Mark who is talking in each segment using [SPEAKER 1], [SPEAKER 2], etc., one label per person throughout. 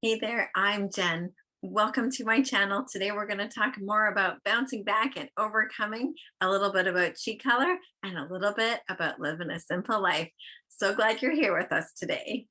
[SPEAKER 1] Hey there, I'm Jen. Welcome to my channel. Today we're going to talk more about bouncing back and overcoming, a little bit about cheek color, and a little bit about living a simple life. So glad you're here with us today.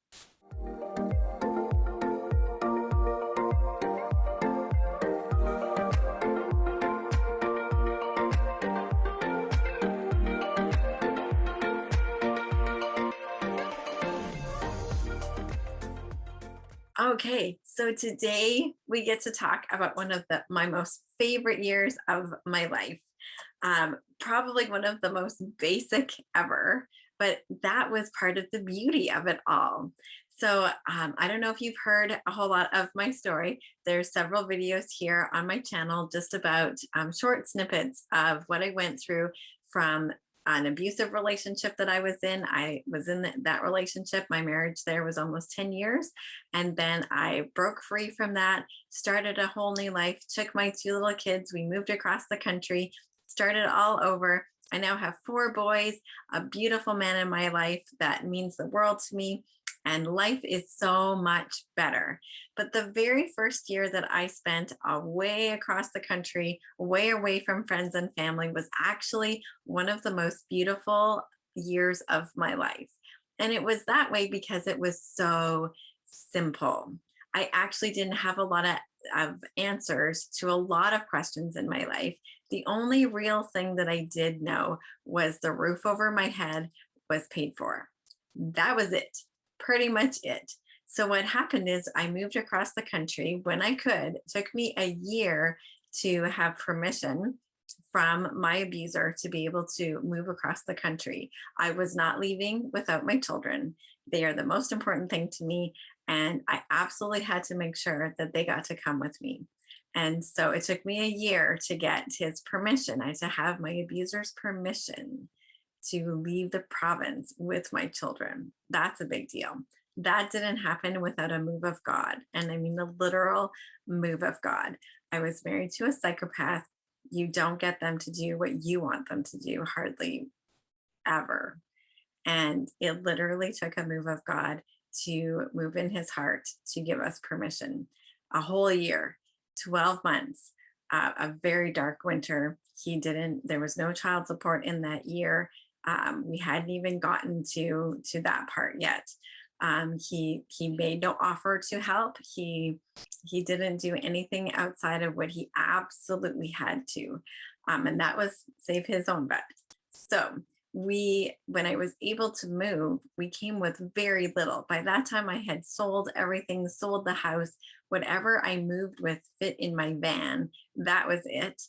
[SPEAKER 1] Okay, so today we get to talk about one of my most favorite years of my life. Probably one of the most basic ever, but that was part of the beauty of it all. So I don't know if you've heard a whole lot of my story. There's several videos here on my channel just about short snippets of what I went through from an abusive relationship that I was in. I was in that relationship. My marriage there was almost 10 years. And then I broke free from that, started a whole new life, took my two little kids. We moved across the country, started all over. I now have four boys, a beautiful man in my life that means the world to me. And life is so much better. But the very first year that I spent away across the country, way away from friends and family, was actually one of the most beautiful years of my life. And it was that way because it was so simple. I actually didn't have a lot of answers to a lot of questions in my life. The only real thing that I did know was the roof over my head was paid for. That was it, pretty much it. So what happened is I moved across the country when I could. It took me a year to have permission from my abuser to be able to move across the country. I was not leaving without my children. They are the most important thing to me. And I absolutely had to make sure that they got to come with me. And so it took me a year to get his permission. I had to have my abuser's permission to leave the province with my children. That's a big deal. That didn't happen without a move of God. And I mean the literal move of God. I was married to a psychopath. You don't get them to do what you want them to do, hardly ever. And it literally took a move of God to move in his heart to give us permission. A whole year, 12 months, a very dark winter. There was no child support in that year. We hadn't even gotten to that part yet. He made no offer to help. He didn't do anything outside of what he absolutely had to, and that was save his own butt. So when I was able to move, we came with very little. By that time, I had sold everything, sold the house, whatever I moved with fit in my van. That was it.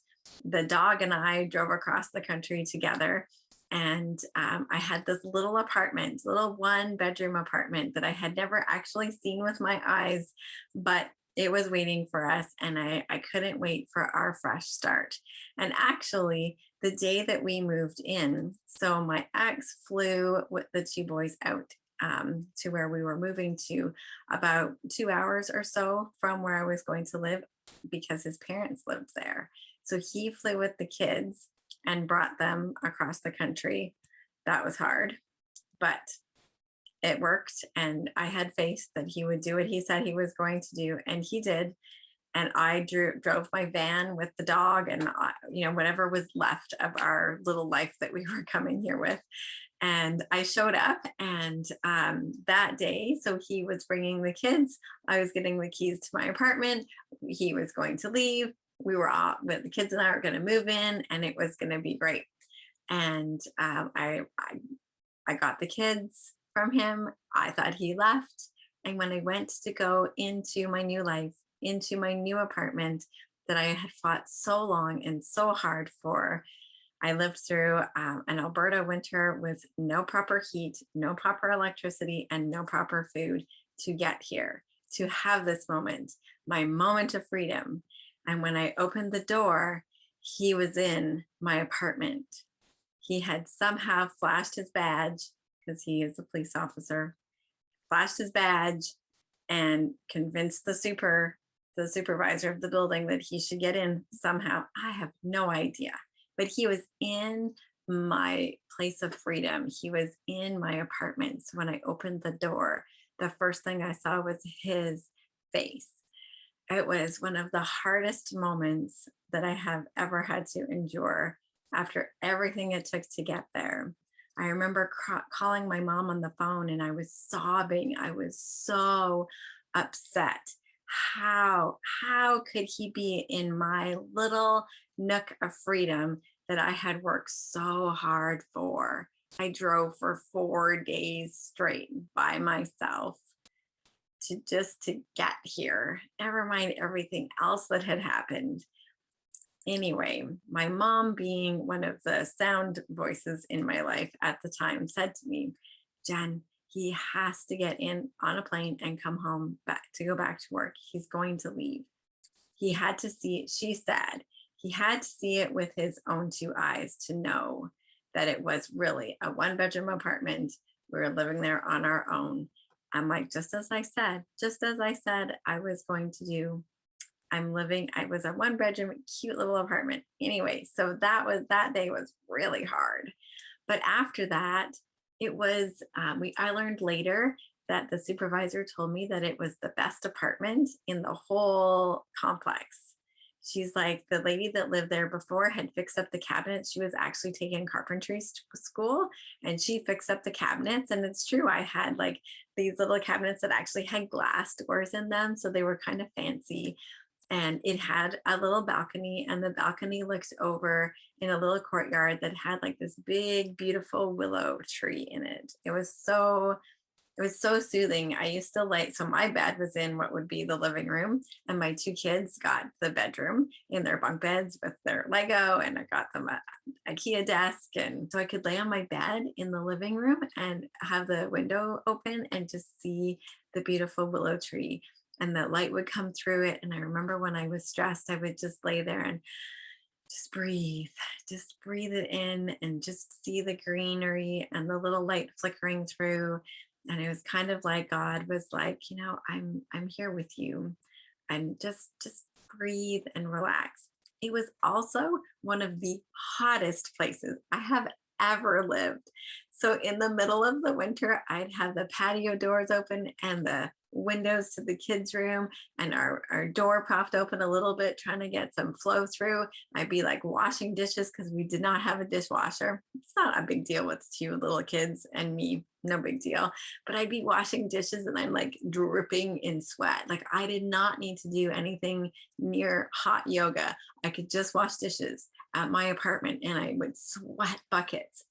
[SPEAKER 1] The dog and I drove across the country together. And I had this little apartment, little one bedroom apartment that I had never actually seen with my eyes, but it was waiting for us. And I couldn't wait for our fresh start. And actually, the day that we moved in, so my ex flew with the two boys out to where we were moving to, about 2 hours or so from where I was going to live because his parents lived there. So he flew with the kids and brought them across the country. That was hard, but it worked. And I had faith that he would do what he said he was going to do. And he did. And I drove my van with the dog and, whatever was left of our little life that we were coming here with. And I showed up, and that day, so he was bringing the kids. I was getting the keys to my apartment. He was going to leave. We were all, the kids and I were going to move in, and it was going to be great. And I got the kids from him. I thought he left. And when I went to go into my new life, into my new apartment that I had fought so long and so hard for, I lived through an Alberta winter with no proper heat, no proper electricity, and no proper food to get here, to have this moment, my moment of freedom. And when I opened the door, he was in my apartment. He had somehow flashed his badge, because he is a police officer, flashed his badge and convinced the supervisor of the building that he should get in somehow. I have no idea. But he was in my place of freedom. He was in my apartment. So when I opened the door, the first thing I saw was his face. It was one of the hardest moments that I have ever had to endure after everything it took to get there. I remember calling my mom on the phone and I was sobbing. I was so upset. How could he be in my little nook of freedom that I had worked so hard for? I drove for 4 days straight by myself to get here. Never mind everything else that had happened. Anyway, my mom, being one of the sound voices in my life at the time, said to me, Jen, he has to get in on a plane and come home back to go back to work. He's going to leave. He had to see it. She said he had to see it with his own two eyes to know that it was really a 1 bedroom apartment. We were living there on our own. I'm like, just as I said I was going to do, I was a 1 bedroom, cute little apartment. Anyway, so that day was really hard. But after that, it was, I learned later that the supervisor told me that it was the best apartment in the whole complex. She's like, the lady that lived there before had fixed up the cabinets. She was actually taking carpentry school and she fixed up the cabinets. And it's true, I had like these little cabinets that actually had glass doors in them. So they were kind of fancy. And it had a little balcony, and the balcony looked over in a little courtyard that had like this big, beautiful willow tree in it. It was so soothing. I used to like, so my bed was in what would be the living room, and my two kids got the bedroom in their bunk beds with their Lego, and I got them an IKEA desk. And so I could lay on my bed in the living room and have the window open and just see the beautiful willow tree. And the light would come through it. And I remember when I was stressed, I would just lay there and just breathe it in and just see the greenery and the little light flickering through. And it was kind of like God was like, I'm here with you, and just breathe and relax. It was also one of the hottest places I have ever lived. So in the middle of the winter, I'd have the patio doors open and the windows to the kids' room, and our door propped open a little bit, trying to get some flow through. I'd be like washing dishes because we did not have a dishwasher. It's not a big deal with two little kids and me, no big deal. But I'd be washing dishes and I'm like dripping in sweat. Like I did not need to do anything near hot yoga. I could just wash dishes at my apartment and I would sweat buckets.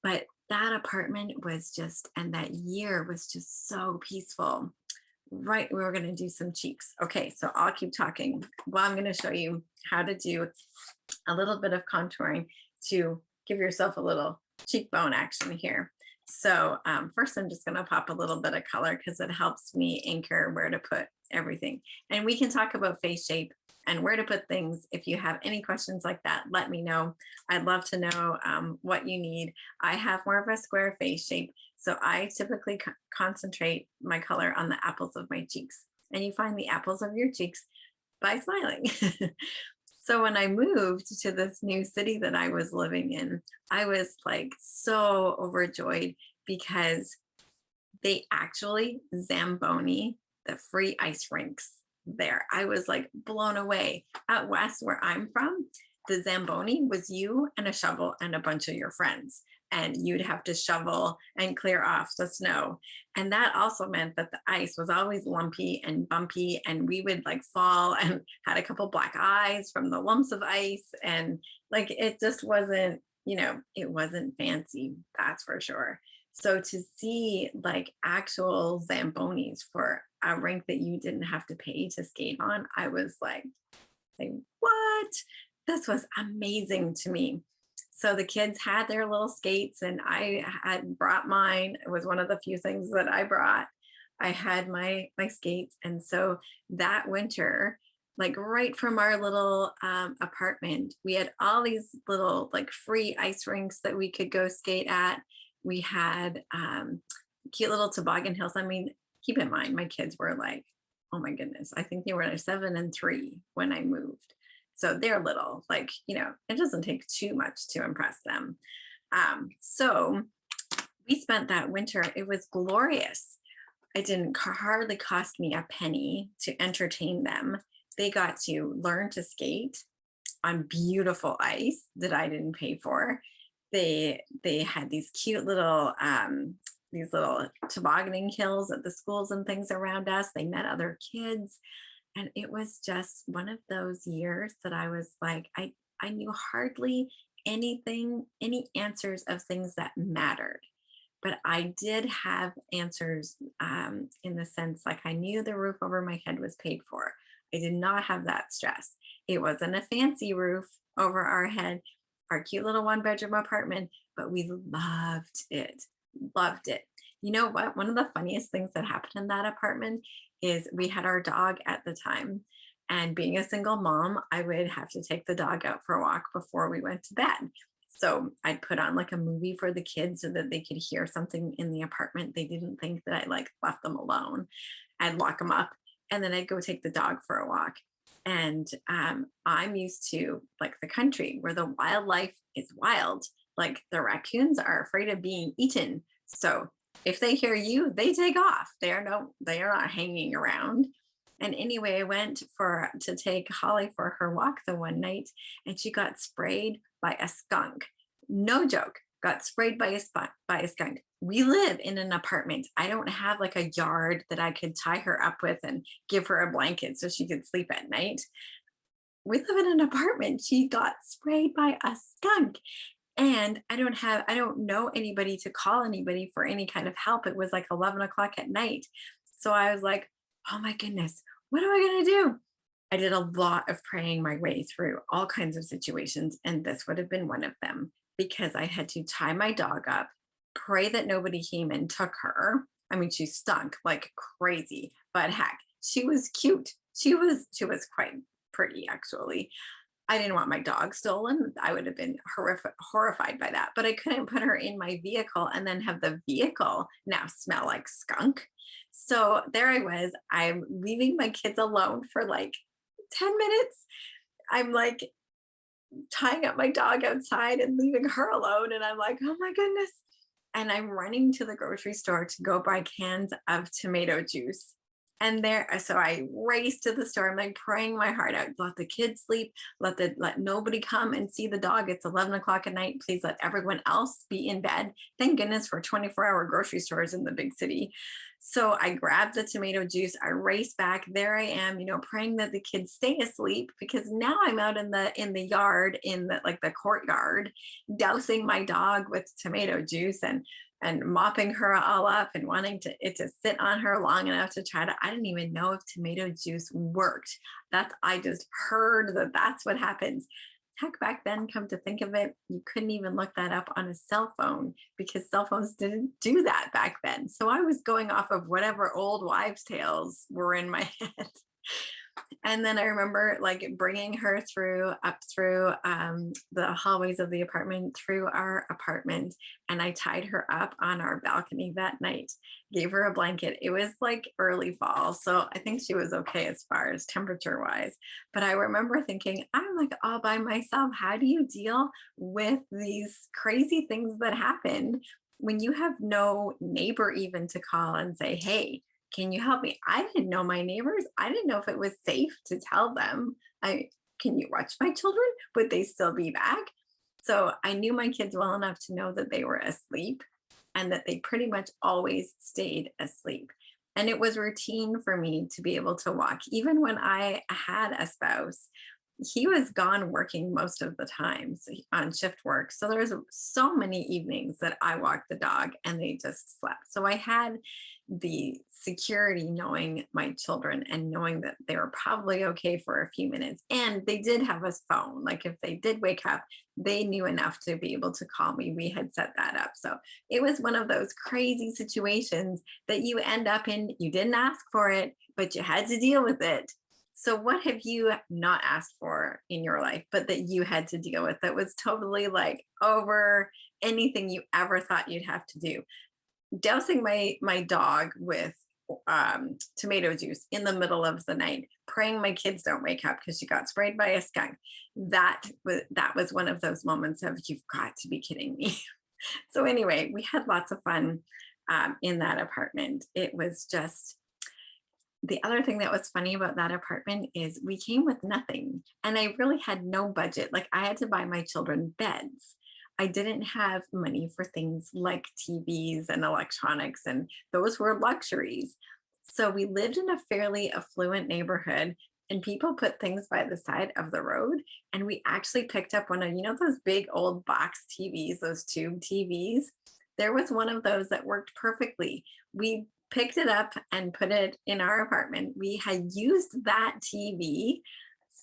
[SPEAKER 1] But that apartment was just, and that year was just so peaceful. Right, we were going to do some cheeks. Okay, so I'll keep talking. Well, I'm going to show you how to do a little bit of contouring to give yourself a little cheekbone action here. So first, I'm just going to pop a little bit of color because it helps me anchor where to put everything. And we can talk about face shape and where to put things. If you have any questions like that, let me know. I'd love to know what you need. I have more of a square face shape, so I typically concentrate my color on the apples of my cheeks. And you find the apples of your cheeks by smiling. So when I moved to this new city that I was living in, I was like so overjoyed because they actually Zamboni the free ice rinks there. I was like blown away. Out west, where I'm from, the Zamboni was you and a shovel and a bunch of your friends. And you'd have to shovel and clear off the snow. And that also meant that the ice was always lumpy and bumpy, and we would like fall and had a couple black eyes from the lumps of ice. And like it just wasn't, it wasn't fancy, that's for sure. So to see like actual Zambonis for a rink that you didn't have to pay to skate on, I was like what? This was amazing to me. So the kids had their little skates and I had brought mine. It was one of the few things that I brought. I had my skates. And so that winter, like right from our little apartment, we had all these little like free ice rinks that we could go skate at. We had cute little toboggan hills. I mean, keep in mind, my kids were like, oh my goodness, I think they were like 7 and 3 when I moved. So they're little, like, it doesn't take too much to impress them. So we spent that winter, it was glorious. It didn't hardly cost me a penny to entertain them. They got to learn to skate on beautiful ice that I didn't pay for. They had these little tobogganing hills at the schools and things around us. They met other kids, and it was just one of those years that I was like, I knew hardly any answers of things that mattered, but I did have answers, in the sense like I knew the roof over my head was paid for. I did not have that stress. It wasn't a fancy roof over our head, our cute little one bedroom apartment, but we loved it. Loved it. You know what? One of the funniest things that happened in that apartment is we had our dog at the time. And being a single mom, I would have to take the dog out for a walk before we went to bed. So I'd put on like a movie for the kids so that they could hear something in the apartment. They didn't think that I like left them alone. I'd lock them up and then I'd go take the dog for a walk. And I'm used to like the country where the wildlife is wild. Like the raccoons are afraid of being eaten. So if they hear you, they take off. They are not hanging around. And anyway, I went for to take Holly for her walk the one night, and she got sprayed by a skunk. No joke, got sprayed by by a skunk. We live in an apartment. I don't have like a yard that I could tie her up with and give her a blanket so she could sleep at night. We live in an apartment. She got sprayed by a skunk. And I don't know anybody to call anybody for any kind of help. It was like 11 o'clock at night. So I was like, oh my goodness, what am I going to do? I did a lot of praying my way through all kinds of situations. And this would have been one of them because I had to tie my dog up, pray that nobody came and took her. I mean, she stunk like crazy, but heck, she was cute. She was quite pretty actually. I didn't want my dog stolen. I would have been horrified by that. But I couldn't put her in my vehicle and then have the vehicle now smell like skunk. So there I was. I'm leaving my kids alone for like 10 minutes. I'm like tying up my dog outside and leaving her alone. And I'm like, oh my goodness. And I'm running to the grocery store to go buy cans of tomato juice. And there, so I raced to the store. I'm like praying my heart out. Let the kids sleep. Let nobody come and see the dog. It's 11 o'clock at night. Please let everyone else be in bed. Thank goodness for 24-hour grocery stores in the big city. So I grabbed the tomato juice. I raced back. There I am, praying that the kids stay asleep because now I'm out in the yard in the like the courtyard, dousing my dog with tomato juice and mopping her all up and wanting it to sit on her long enough to try to, I didn't even know if tomato juice worked. I just heard that that's what happens. Heck, back then, come to think of it, you couldn't even look that up on a cell phone because cell phones didn't do that back then. So I was going off of whatever old wives' tales were in my head. And then I remember like bringing her up through the hallways of the apartment, through our apartment, and I tied her up on our balcony that night, gave her a blanket. It was like early fall, so I think she was okay as far as temperature wise. But I remember thinking, I'm like all by myself. How do you deal with these crazy things that happen when you have no neighbor even to call and say, hey, can you help me? I didn't know my neighbors. I didn't know if it was safe to tell them, can you watch my children? Would they still be back? So I knew my kids well enough to know that they were asleep and that they pretty much always stayed asleep. And it was routine for me to be able to walk. Even when I had a spouse, he was gone working most of the time on shift work. So there was so many evenings that I walked the dog and they just slept. So I had the security knowing my children and knowing that they were probably okay for a few minutes. And they did have a phone. Like if they did wake up, they knew enough to be able to call me. We had set that up. So it was one of those crazy situations that you end up in. You didn't ask for it, but you had to deal with it. So what have you not asked for in your life, but that you had to deal with that was totally like over anything you ever thought you'd have to do? Dousing my dog with tomato juice in the middle of the night, praying my kids don't wake up because she got sprayed by a skunk. That was one of those moments of, you've got to be kidding me. So anyway, we had lots of fun in that apartment. It was just, the other thing that was funny about that apartment is we came with nothing, and I really had no budget. Like, I had to buy my children beds. I didn't have money for things like TVs and electronics, and those were luxuries. So we lived in a fairly affluent neighborhood, and people put things by the side of the road. And we actually picked up one of, those big old box TVs, those tube TVs. There was one of those that worked perfectly. We picked it up and put it in our apartment. We had used that TV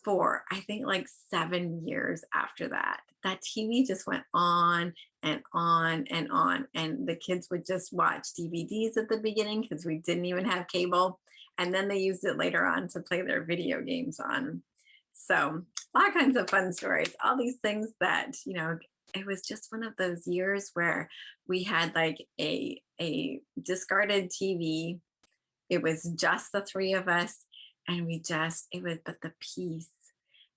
[SPEAKER 1] for, I think, like 7 years after that. That TV just went on and on and on. And the kids would just watch DVDs at the beginning because we didn't even have cable. And then they used it later on to play their video games on. So, all kinds of fun stories, all these things that, it was just one of those years where we had like a discarded TV. It was just the three of us, and it was but the peace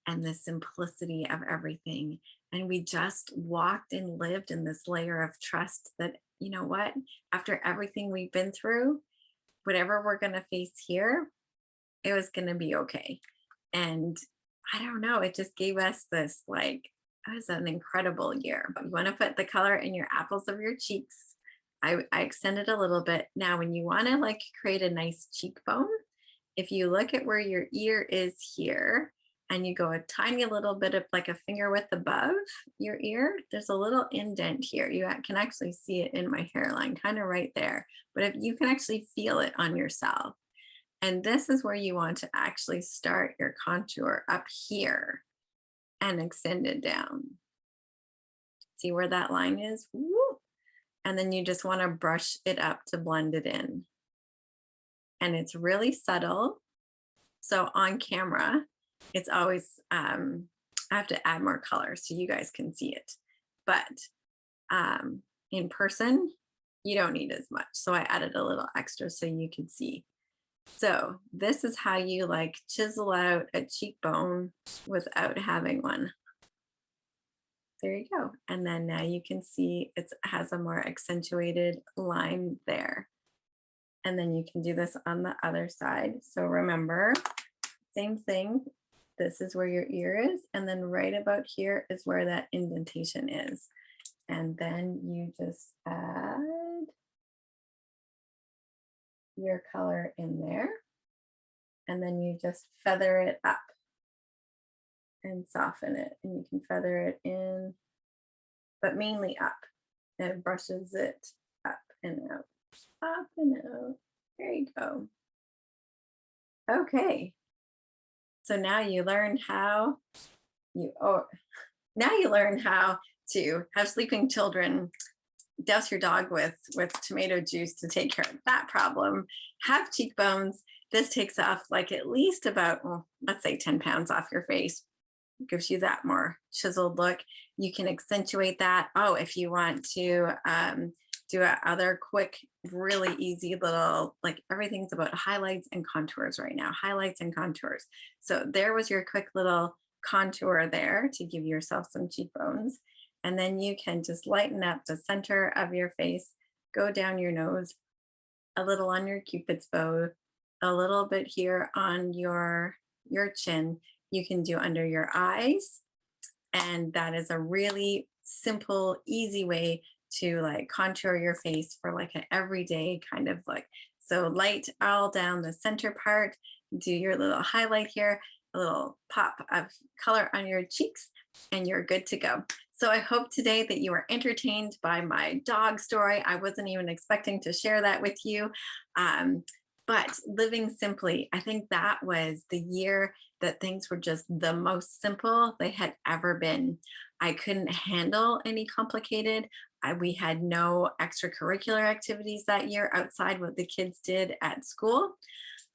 [SPEAKER 1] and the simplicity of everything. And we just walked and lived in this layer of trust that, you know what, after everything we've been through, whatever we're going to face here, it was going to be okay. And I don't know, it just gave us this, like, it was an incredible year. You want to put the color in your apples of your cheeks. I extended a little bit. Now, when you want to like create a nice cheekbone, if you look at where your ear is here and you go a tiny little bit of like a finger width above your ear, there's a little indent here. You can actually see it in my hairline, kind of right there. But if you can actually feel it on yourself. And this is where you want to actually start your contour up here and extend it down. See where that line is? Woo! And then you just want to brush it up to blend it in. And it's really subtle. So on camera, it's always, I have to add more color so you guys can see it. But in person, you don't need as much. So I added a little extra so you can see. So this is how you like chisel out a cheekbone without having one. There you go. And then now you can see it has a more accentuated line there. And then you can do this on the other side. So remember, same thing. This is where your ear is. And then right about here is where that indentation is. And then you just add your color in there. And then you just feather it up and soften it. And you can feather it in, but mainly up. And it brushes it up and out, up and out. There you go. Okay. So now you learned how now you learn how to have sleeping children, douse your dog with tomato juice to take care of that problem, have cheekbones. This takes off like at least about, well, let's say 10 pounds off your face. Gives you that more chiseled look. You can accentuate that. Oh, if you want to do a other quick, really easy little, like everything's about highlights and contours right now, highlights and contours. So there was your quick little contour there to give yourself some cheekbones. And then you can just lighten up the center of your face, go down your nose, a little on your Cupid's bow, a little bit here on your chin. You can do under your eyes. And that is a really simple, easy way to like contour your face for like an everyday kind of look. So light all down the center part, do your little highlight here, a little pop of color on your cheeks, and you're good to go. So I hope today that you are entertained by my dog story. I wasn't even expecting to share that with you. But living simply, I think that was the year that things were just the most simple they had ever been. I couldn't handle any complicated. We had no extracurricular activities that year outside what the kids did at school.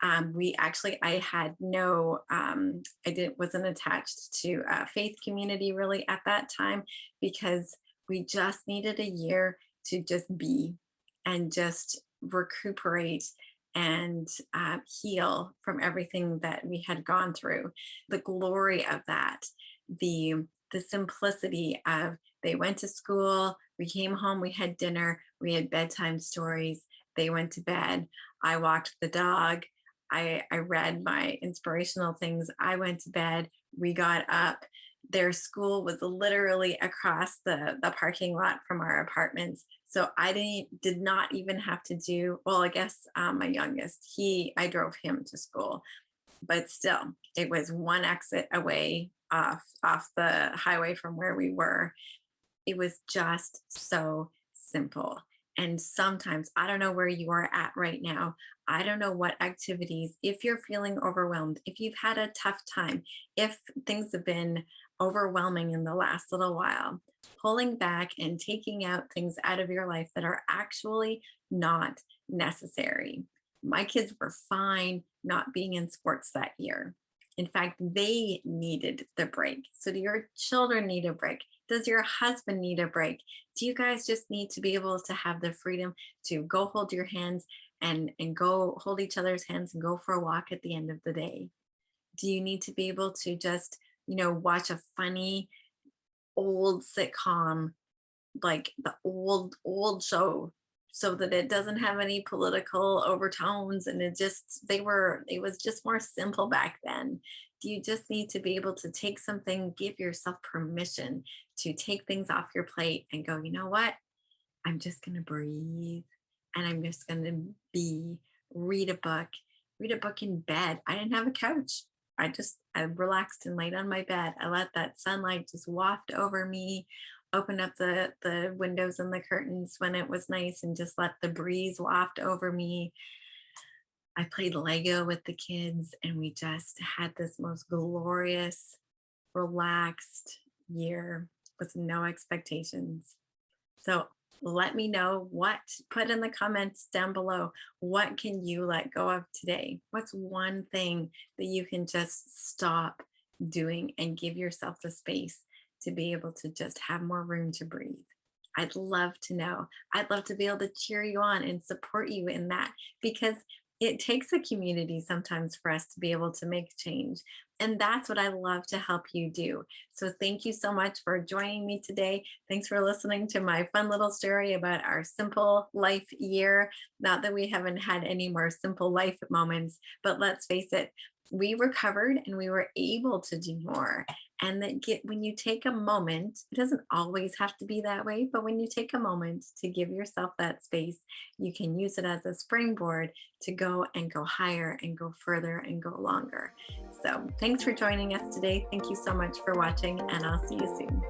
[SPEAKER 1] I had no, wasn't attached to a faith community really at that time, because we just needed a year to just be and just recuperate and heal from everything that we had gone through. The glory of that, the simplicity of, they went to school, we came home, we had dinner, we had bedtime stories, They went to bed. I walked the dog. I read my inspirational things. I went to bed. We got up. Their school was literally across the parking lot from our apartments. So did not even have to do, well, I guess my youngest, I drove him to school, but still it was one exit away off the highway from where we were. It was just so simple. And sometimes I don't know where you are at right now. I don't know what activities, if you're feeling overwhelmed, if you've had a tough time, if things have been overwhelming in the last little while, pulling back and taking out things out of your life that are actually not necessary. My kids were fine not being in sports that year. In fact, they needed the break. So, do your children need a break? Does your husband need a break? Do you guys just need to be able to have the freedom to go hold your hands and go hold each other's hands and go for a walk at the end of the day? Do you need to be able to just, watch a funny old sitcom, like the old show, so that it doesn't have any political overtones, and it was just more simple back then? Do you just need to be able to take something, give yourself permission to take things off your plate and go, you know what, I'm just going to breathe, and I'm just going to be read a book, read a book in bed. I didn't have a couch. I relaxed and laid on my bed. I let that sunlight just waft over me, open up the windows and the curtains when it was nice, and just let the breeze waft over me. I played Lego with the kids, and we just had this most glorious, relaxed year with no expectations. So let me know put in the comments down below. What can you let go of today? What's one thing that you can just stop doing and give yourself the space to be able to just have more room to breathe? I'd love to know. I'd love to be able to cheer you on and support you in that, because it takes a community sometimes for us to be able to make change. And that's what I love to help you do. So thank you so much for joining me today. Thanks for listening to my fun little story about our simple life year. Not that we haven't had any more simple life moments, but let's face it, we recovered and we were able to do more. And when you take a moment, it doesn't always have to be that way, but when you take a moment to give yourself that space, you can use it as a springboard to go and go higher and go further and go longer. So thanks for joining us today. Thank you so much for watching, and I'll see you soon.